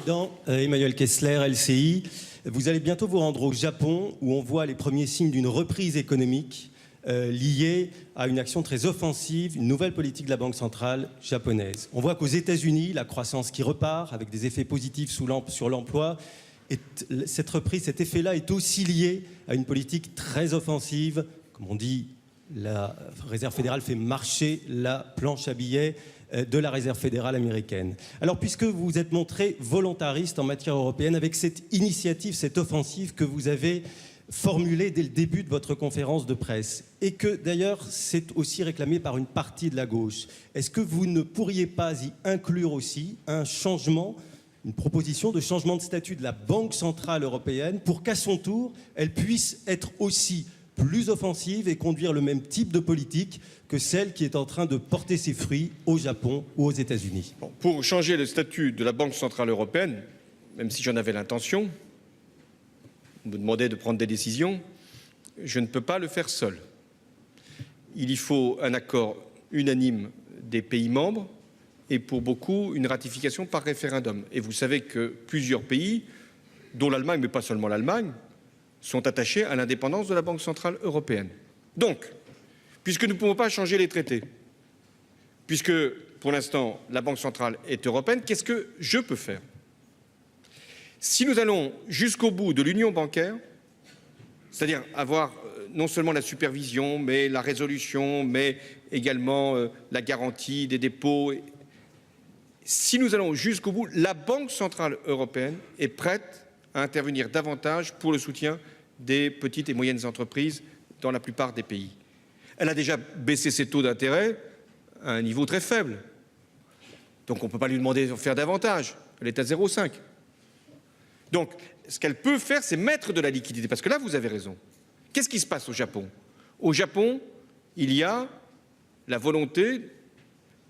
Président, Emmanuel Kessler, LCI. Vous allez bientôt vous rendre au Japon où on voit les premiers signes d'une reprise économique liée à une action très offensive, une nouvelle politique de la Banque centrale japonaise. On voit qu'aux États-Unis, la croissance qui repart avec des effets positifs sur l'emploi. Et cette reprise, cet effet-là est aussi lié à une politique très offensive. Comme on dit, la Réserve fédérale fait marcher la planche à billets de la Réserve fédérale américaine. Alors, puisque vous vous êtes montré volontariste en matière européenne avec cette initiative, cette offensive que vous avez formulée dès le début de votre conférence de presse, et que d'ailleurs c'est aussi réclamé par une partie de la gauche, est-ce que vous ne pourriez pas y inclure aussi un changement, une proposition de changement de statut de la Banque centrale européenne pour qu'à son tour, elle puisse être aussi plus offensive et conduire le même type de politique que celle qui est en train de porter ses fruits au Japon ou aux États-Unis? Pour changer le statut de la Banque centrale européenne, même si j'en avais l'intention, on me demandait de prendre des décisions, je ne peux pas le faire seul. Il y faut un accord unanime des pays membres et pour beaucoup une ratification par référendum. Et vous savez que plusieurs pays, dont l'Allemagne, mais pas seulement l'Allemagne, sont attachés à l'indépendance de la Banque centrale européenne. Donc, puisque nous ne pouvons pas changer les traités, puisque pour l'instant la Banque centrale est européenne, qu'est-ce que je peux faire? Si nous allons jusqu'au bout de l'union bancaire, c'est-à-dire avoir non seulement la supervision, mais la résolution, mais également la garantie des dépôts, si nous allons jusqu'au bout, la Banque centrale européenne est prête à intervenir davantage pour le soutien des petites et moyennes entreprises dans la plupart des pays. Elle a déjà baissé ses taux d'intérêt à un niveau très faible. Donc on ne peut pas lui demander de faire davantage. Elle est à 0,5. Donc ce qu'elle peut faire, c'est mettre de la liquidité. Parce que là, vous avez raison. Qu'est-ce qui se passe au Japon? Au Japon, il y a la volonté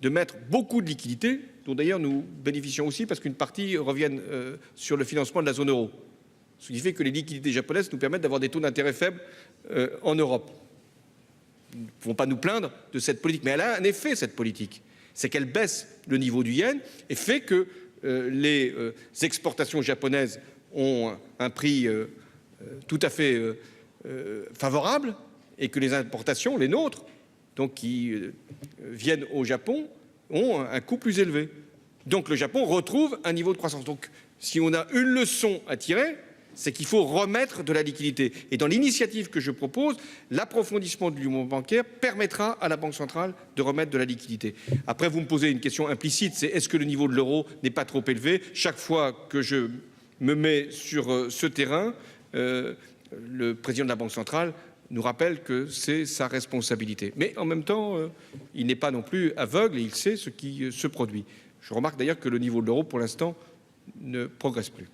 de mettre beaucoup de liquidités, dont d'ailleurs nous bénéficions aussi parce qu'une partie revient sur le financement de la zone euro. Ce qui fait que les liquidités japonaises nous permettent d'avoir des taux d'intérêt faibles en Europe. Nous ne pouvons pas nous plaindre de cette politique, mais elle a un effet, cette politique. C'est qu'elle baisse le niveau du yen et fait que les exportations japonaises ont un prix tout à fait favorable et que les importations, les nôtres, donc qui viennent au Japon, ont un coût plus élevé. Donc le Japon retrouve un niveau de croissance. Donc si on a une leçon à tirer, c'est qu'il faut remettre de la liquidité. Et dans l'initiative que je propose, l'approfondissement de l'union bancaire permettra à la Banque centrale de remettre de la liquidité. Après, vous me posez une question implicite, c'est est-ce que le niveau de l'euro n'est pas trop élevé? Chaque fois que je me mets sur ce terrain, le président de la Banque centrale nous rappelle que c'est sa responsabilité. Mais en même temps, il n'est pas non plus aveugle et il sait ce qui se produit. Je remarque d'ailleurs que le niveau de l'euro, pour l'instant, ne progresse plus.